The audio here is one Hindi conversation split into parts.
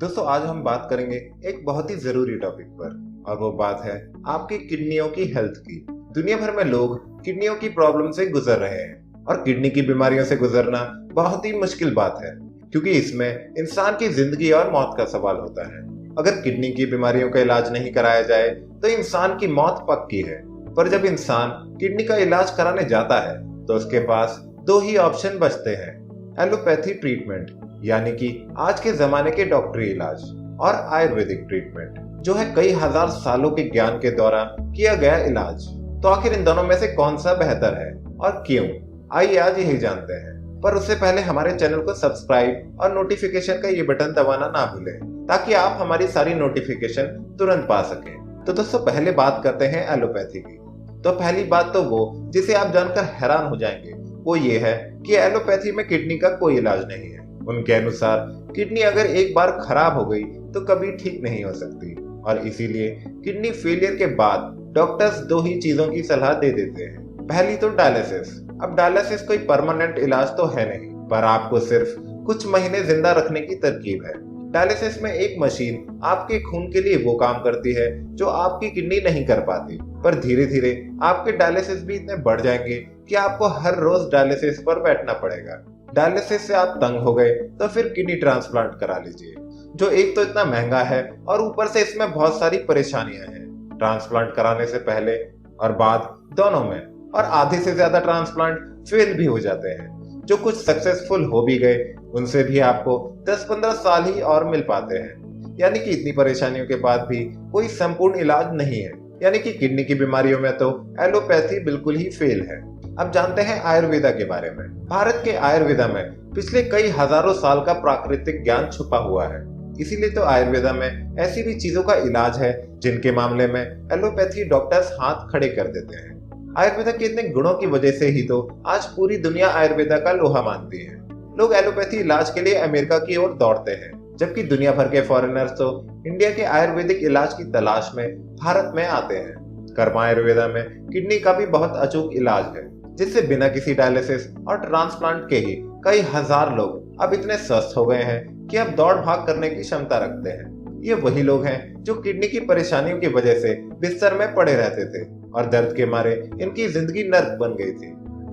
दोस्तों आज हम बात करेंगे एक बहुत ही जरूरी टॉपिक पर और वो बात है आपकी किडनियों की हेल्थ की। दुनिया भर में लोग किडनियों की प्रॉब्लम से गुजर रहे हैं और किडनी की बीमारियों से गुजरना बहुत ही मुश्किल बात है क्योंकि इसमें इंसान की जिंदगी और मौत का सवाल होता है। अगर किडनी की बीमारियों का इलाज नहीं कराया जाए तो इंसान की मौत पक्की है। पर जब इंसान किडनी का इलाज कराने जाता है तो उसके पास दो ही ऑप्शन बचते हैं, एलोपैथी ट्रीटमेंट यानी कि आज के जमाने के डॉक्टरी इलाज और आयुर्वेदिक ट्रीटमेंट जो है कई हजार सालों के ज्ञान के द्वारा किया गया इलाज। तो आखिर इन दोनों में से कौन सा बेहतर है और क्यों, आइए आज यही जानते हैं। पर उससे पहले हमारे चैनल को सब्सक्राइब और नोटिफिकेशन का ये बटन दबाना ना भूलें ताकि आप हमारी सारी नोटिफिकेशन तुरंत पा सकें। तो दोस्तों पहले बात करते हैं एलोपैथी की। तो पहली बात तो वो जिसे आप जानकर हैरान हो जाएंगे वो ये है कि एलोपैथी में किडनी का कोई इलाज नहीं है। उनके अनुसार किडनी अगर एक बार खराब हो गई तो कभी ठीक नहीं हो सकती और इसीलिए किडनी फेलियर के बाद डॉक्टर्स दो ही चीजों की सलाह दे देते हैं। पहली तो डायलिसिस। अब डायलिसिस कोई परमानेंट इलाज तो है नहीं पर आपको सिर्फ कुछ महीने जिंदा रखने की तरकीब है। डायलिसिस में एक मशीन आपके खून के लिए वो काम करती है जो आपकी किडनी नहीं कर पाती, पर धीरे धीरे आपके डायलिसिस भी इतने बढ़ जाएंगे कि आपको हर रोज डायलिसिस पर बैठना पड़ेगा। डायलिसिस से आप तंग हो गए तो फिर किडनी ट्रांसप्लांट करा लीजिए, जो एक तो इतना महंगा है और ऊपर से इसमें बहुत सारी परेशानियां हैं। ट्रांसप्लांट कराने से पहले और बाद दोनों में, और आधे से ज्यादा ट्रांसप्लांट फेल भी हो जाते हैं। जो कुछ सक्सेसफुल हो भी गए उनसे भी आपको 10-15 साल ही और मिल पाते हैं। यानी कि इतनी परेशानियों के बाद भी कोई संपूर्ण इलाज नहीं है। यानी कि किडनी की बीमारियों में तो एलोपैथी बिल्कुल ही फेल है। अब जानते हैं आयुर्वेदा के बारे में। भारत के आयुर्वेदा में पिछले कई हजारों साल का प्राकृतिक ज्ञान छुपा हुआ है। इसीलिए तो आयुर्वेदा में ऐसी भी चीजों का इलाज है जिनके मामले में एलोपैथी डॉक्टर्स हाथ खड़े कर देते हैं। आयुर्वेदा के इतने गुणों की वजह से ही तो आज पूरी दुनिया आयुर्वेदा का लोहा मानती है। लोग एलोपैथी इलाज के लिए अमेरिका की ओर दौड़ते हैं, जबकि दुनिया भर के फॉरेनर्स तो इंडिया के आयुर्वेदिक इलाज की तलाश में भारत में आते हैं। कर्मा आयुर्वेदा में किडनी का भी बहुत अचूक इलाज है जिससे बिना किसी डायलिसिस और ट्रांसप्लांट के ही कई हजार लोग अब इतने स्वस्थ हो गए हैं कि अब दौड़ भाग करने की क्षमता रखते हैं। ये वही लोग हैं जो किडनी की परेशानियों की वजह से बिस्तर में पड़े रहते थे और दर्द के मारे इनकी जिंदगी नर्क बन गई थी।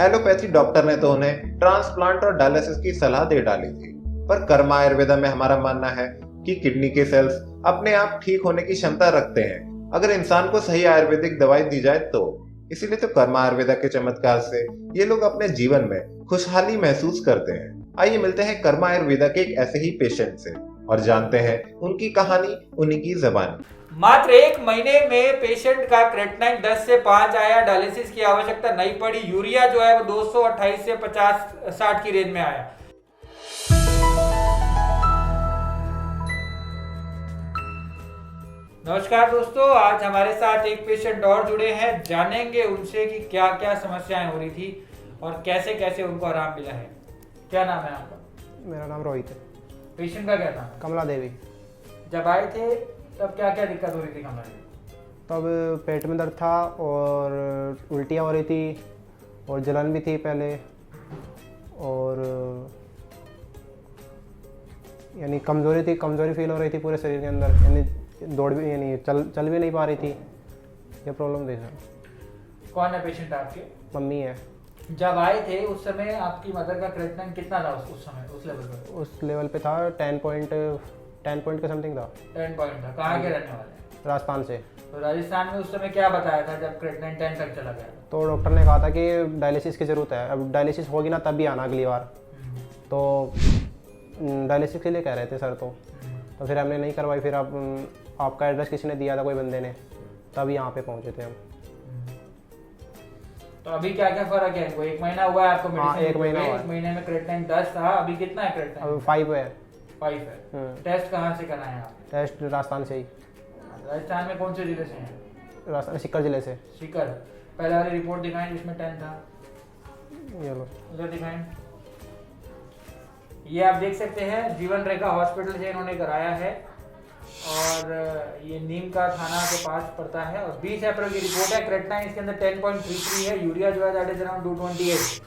एलोपैथी डॉक्टर ने तो उन्हें ट्रांसप्लांट और डायलिसिस की सलाह दे डाली थी, पर कर्मा आयुर्वेदा में हमारा मानना है कि किडनी के सेल्स अपने आप ठीक होने की क्षमता रखते हैं अगर इंसान को सही आयुर्वेदिक दवाई दी जाए तो। इसीलिए तो कर्मा आयुर्वेदा के चमत्कार से ये लोग अपने जीवन में खुशहाली महसूस करते हैं। आइए मिलते हैं कर्मा आयुर्वेदा के एक ऐसे ही पेशेंट से और जानते हैं उनकी कहानी उन्हीं की जबानी। मात्र एक महीने में पेशेंट का क्रेटिनाइन 10 से 5 आया, डायलिसिस की आवश्यकता नहीं पड़ी, यूरिया जो है वो 228 से 50-60 की रेंज में आया। नमस्कार दोस्तों, आज हमारे साथ एक पेशेंट और जुड़े हैं, जानेंगे उनसे कि क्या क्या समस्याएं हो रही थी और कैसे कैसे उनको आराम मिला है। क्या नाम है आपका? मेरा नाम रोहित है। पेशेंट का क्या नाम? कमला देवी। जब आए थे तब क्या क्या दिक्कत हो रही थी कमला देवी? तब पेट में दर्द था और उल्टियाँ हो रही थी और जलन भी थी पहले, और यानी कमज़ोरी फील हो रही थी पूरे शरीर के अंदर, यानी दौड़ भी यानी चल भी नहीं पा रही थी। ये प्रॉब्लम थी सर। कौन है पेशेंट आपके? मम्मी है। जब आए थे उस समय आपकी मदर का क्रेटिनाइन कितना था उस समय, उस लेवल पर? उस लेवल पे था 10 पॉइंट के समथिंग था। 10 पॉइंट था। कहाँ के रहने वाले? राजस्थान से। तो राजस्थान में उस समय क्या बताया था जब क्रेटिनाइन 10 तक चला गया? तो डॉक्टर ने कहा था कि डायलिसिस की ज़रूरत है, अब डायलिसिस होगी ना तब भी आना अगली बार। तो डायलिसिस के लिए कह रहे थे सर। तो फिर हमने नहीं करवाई। फिर आपका एड्रेस किसी ने दिया था, कोई बंदे ने, तब यहाँ पे पहुँचे थे हम। तो अभी क्या क्या फर्क है? वो 1 महीना हुआ है आपको? हाँ, 1 महीना हुआ है। 1 महीने में क्रेटिनाइन 10 था, अभी कितना है क्रेटिनाइन? अब 5 है। 5 है। टेस्ट कहाँ से कराए आप? टेस्ट राजस्थान से ही। राजस्थान में कौन से जिले से हैं? राजस्थान सीकर जिले से। सीकर। पहले वाली रिपोर्ट दिखाएं जिसमें 10 था, ये लो, उधर दिखाएं। ये आप देख सकते हैं जीवन रेखा हॉस्पिटल से इन्होंने कराया है और ये नीम का थाना के पास पड़ता है और 20 अप्रैल की रिपोर्ट है। क्रेटिनाइन इसके अंदर 10.33 है, यूरिया जो है दैट इज अराउंड 228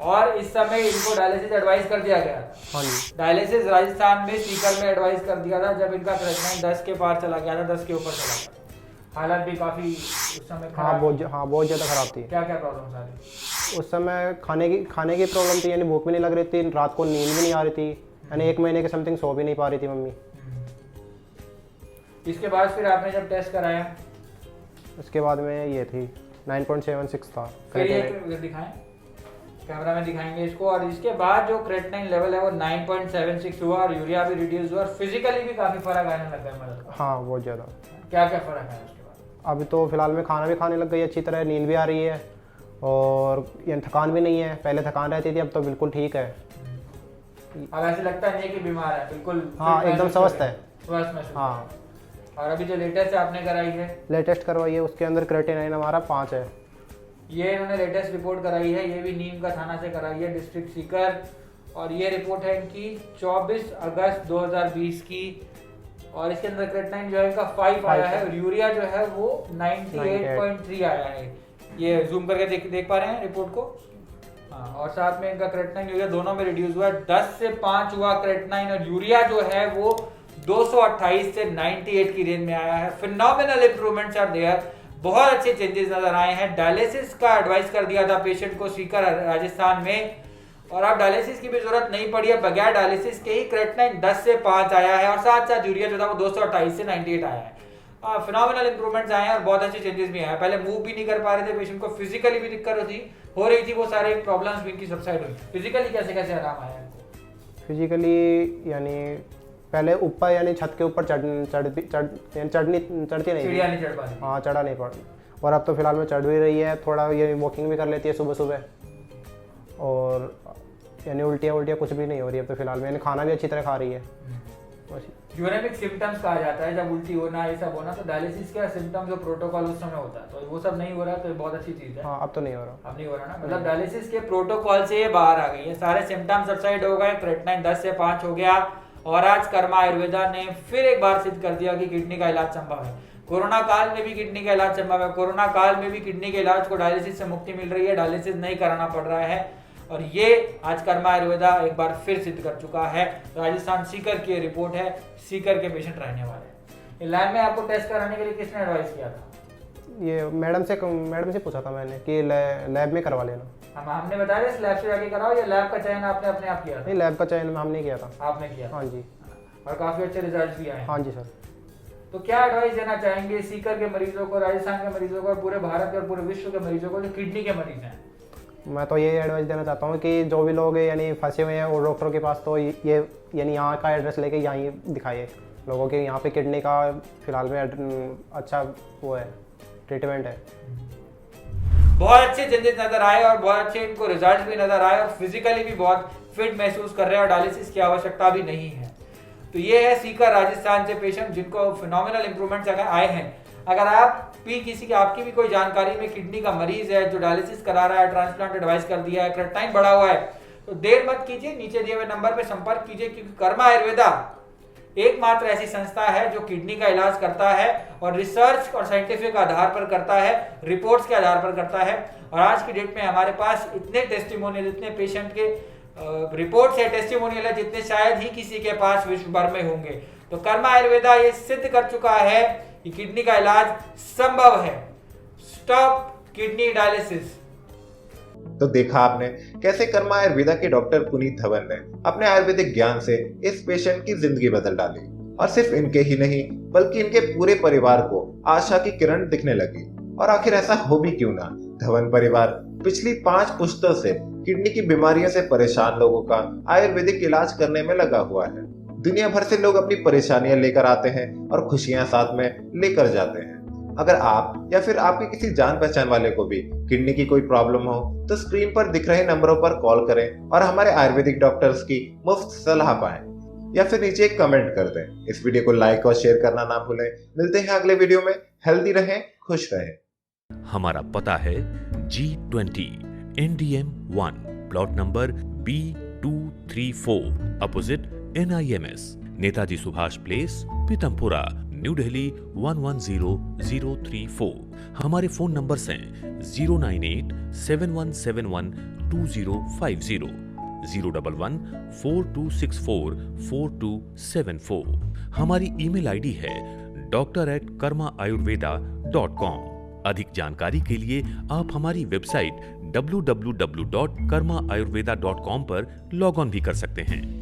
और इस समय इनको डायलिसिस एडवाइस कर दिया गया था। हाँ जी। डायलिसिस राजस्थान में सीकर में एडवाइस कर दिया था जब इनका क्रेटनाइन 10 के पार चला गया था, 10 के ऊपर चला गया था। हालात भी काफी उस समय हाँ बहुत ज़्यादा ख़राब थी। क्या क्या प्रॉब्लम आ रही? उस समय खाने की प्रॉब्लम थी, यानी भूख भी नहीं लग रही थी, रात को नींद भी नहीं आ रही थी, यानी 1 महीने के समथिंग सो भी नहीं पा रही थी मम्मी। इसके बाद फिर आपने जब टेस्ट कराया, उसके बाद में ये थी 9.76 था फिर क्रेटिनाइन। ये दिखाएं, कैमरा में दिखाएंगे इसको। और इसके बाद जो क्रेटिनाइन लेवल है वो 9.76 हुआ और यूरिया भी रिड्यूस हुआ और फिजिकली भी काफी फर्क आने लग गया मदद का। हाँ बहुत ज़्यादा। क्या क्या फर्क है उसके बाद? अभी तो फिलहाल में खाना भी खाने लग गई अच्छी तरह, नींद भी आ रही है और यानी थकान भी नहीं है। पहले थकान रहती थी, अब तो बिल्कुल ठीक है। अब ऐसे लगता नहीं है कि बीमार है, बिल्कुल हाँ एकदम स्वस्थ है। स्वस्थ महसूस। हाँ। और अभी जो लेटेस्ट आपने कराई है, लेटेस्ट करवाई है, उसके अंदर क्रेटिनाइन हमारा 5 है। ये इन्होंने लेटेस्ट रिपोर्ट कराई है, ये भी नीम का थाना से कराई है, डिस्ट्रिक्ट सीकर। और ये रिपोर्ट है इनकी 24 अगस्त 2020 की। और इसके अंदर क्रेटिनाइन जो है इनका 5 आया है और यूरिया जो है वो 98.3 आया है। ये जूम करके देख पा रहे हैं रिपोर्ट को? हाँ। और साथ में इनका क्रेटिनाइन यूरिया दोनों में रिड्यूस हुआ है, 10 से 5 हुआ क्रेटिनाइन और यूरिया जो है वो 228 से 98 की रेंज में आया है। फिनोमिनल इंप्रूवमेंट्स आर देयर, बहुत अच्छे चेंजेस नजर आए हैं। डायलिसिस का एडवाइस कर दिया था पेशेंट को सीकर राजस्थान में और अब डायलिसिस की भी जरूरत नहीं पड़ी है, बगैर डायलिसिस के ही क्रेटिनाइन 10 से 5 आया है और साथ साथ यूरिया जो था वो 228 से 98 आया है। फिनोमिनल इंप्रूवमेंट्स आए हैं और बहुत अच्छे चेंजेस भी आए हैं। पहले मूव भी नहीं कर पा रहे थे पेशेंट को, फिजिकली भी दिक्कत हो रही थी, वो सारे प्रॉब्लम्स भी इनकी सबसाइड हुई। फिजिकली कैसे कैसे आराम आया इनको? फिजिकली यानी पहले ऊपर यानी छत के ऊपर चढ़ती नहीं सीढ़ियाँ नहीं चढ़ पा रही। हाँ चढ़ा नहीं पड़ा, और अब तो फिलहाल में चढ़ भी रही है, थोड़ा ये वॉकिंग भी कर लेती है सुबह सुबह और यानी उल्टियाँ कुछ भी नहीं हो रही है अब तो फिलहाल में, यानी खाना भी अच्छी तरह खा रही है। यूरेमिक सिम्टम्स कहा जाता है जब उल्टी होना ये सब होना, तो डायलिसिस का सिम्टम्स जो प्रोटोकॉल उस समय होता है तो वो सब नहीं हो रहा, तो ये बहुत अच्छी चीज है। हाँ अब तो नहीं हो रहा। अब नहीं हो रहा ना, मतलब डायलिसिस के प्रोटोकॉल से ये बाहर आ गई है, सारे सिम्टम्स सबसाइड हो गए, क्रेटिनाइन 10 से 5 हो गया। और आज कर्मा आयुर्वेदा ने फिर एक बार सिद्ध कर दिया कि किडनी का इलाज संभव है। कोरोना काल में भी किडनी का इलाज संभव है, कोरोना काल में भी किडनी के इलाज को डायलिसिस से मुक्ति मिल रही है, डायलिसिस नहीं कराना पड़ रहा है। और ये आज कर्मा आयुर्वेदा एक बार फिर सिद्ध कर चुका है। राजस्थान सीकर की रिपोर्ट है, सीकर के पेशेंट रहने वाले हैं। लैब में आपको टेस्ट कराने के लिए किसने एडवाइस किया था? ये मैडम से पूछा था मैंने कि लैब में करवा लेना। हमने बताया इस लैब से जाके कराओ, या लैब का चयन आपने अपने आप किया था? नहीं, लैब का चयन हमने किया था। आपने किया? हाँ जी। और काफी अच्छे रिजल्ट भी आए? हाँ जी सर। तो क्या एडवाइस देना चाहेंगे सीकर के मरीजों को, राजस्थान के मरीजों को और पूरे भारत के और पूरे विश्व के मरीजों को जो किडनी के मरीज हैं? मैं तो ये एडवाइस देना चाहता हूँ कि जो भी लोग यानी फंसे हुए हैं और डॉक्टरों के पास, तो ये यानी यहाँ का एड्रेस लेके यहाँ दिखाइए लोगों के, यहाँ पे किडनी का फिलहाल में अच्छा वो है, ट्रीटमेंट है। बहुत अच्छे चेंजेस नजर आए और बहुत अच्छे इनको रिजल्ट भी नजर आए और फिजिकली भी बहुत फिट महसूस कर रहे हैं और डायलिसिस की आवश्यकता भी नहीं है। तो ये है सीकर राजस्थान से पेशेंट जिनको फिनोमिनल इंप्रूवमेंट्स आए हैं। अगर आप भी आपकी भी कोई जानकारी में किडनी का मरीज है जो डायलिसिस करा रहा है, ट्रांसप्लांट एडवाइस कर दिया है, क्रेटिनाइन बढ़ा हुआ है, तो देर मत कीजिए, नीचे दिए हुए नंबर पे संपर्क कीजिए, क्योंकि कर्मा आयुर्वेदा एकमात्र ऐसी संस्था है जो किडनी का इलाज करता है और रिसर्च और साइंटिफिक आधार पर करता है, रिपोर्ट्स के आधार पर करता है। और आज की डेट में हमारे पास इतने टेस्टिमोनियल, इतने पेशेंट के रिपोर्ट्स है, टेस्टिमोनियल है, जितने शायद ही किसी के पास विश्व भर में होंगे। तो कर्मा आयुर्वेदा ये सिद्ध कर चुका है कि किडनी का इलाज संभव है। Stop kidney dialysis. तो देखा आपने कैसे कर्मा आयुर्वेदा के डॉक्टर पुनीत धवन ने अपने आयुर्वेदिक ज्ञान से इस पेशेंट की जिंदगी बदल डाली, और सिर्फ इनके ही नहीं बल्कि इनके पूरे परिवार को आशा की किरण दिखने लगी। और आखिर ऐसा हो भी क्यों ना, धवन परिवार पिछली 5 पुश्तों से किडनी की बीमारियों से परेशान लोगों का आयुर्वेदिक इलाज करने में लगा हुआ है। दुनिया भर से लोग अपनी परेशानियां लेकर आते हैं और खुशियां साथ में लेकर जाते हैं। अगर आप या फिर आपके किसी जान पहचान वाले को भी किडनी की कोई प्रॉब्लम हो तो स्क्रीन पर दिख रहे नंबरों पर कॉल करें और हमारे आयुर्वेदिक डॉक्टर्स की मुफ्त सलाह पाएं, या फिर नीचे एक कमेंट कर दें। इस वीडियो को लाइक और शेयर करना ना भूलें। मिलते हैं अगले वीडियो में। हेल्दी रहें, खुश रहें। हमारा पता है G20 NDM 1 plot number B234 opposite NIMS, Netaji Subhash place, Pitampura, new Delhi 110034। हमारे फोन नंबर्स हैं 09871712050, 01142644274। हमारी ईमेल आईडी है doctor@karmaayurveda.com। अधिक जानकारी के लिए आप हमारी वेबसाइट www.karmaayurveda.com पर लॉग ऑन भी कर सकते हैं।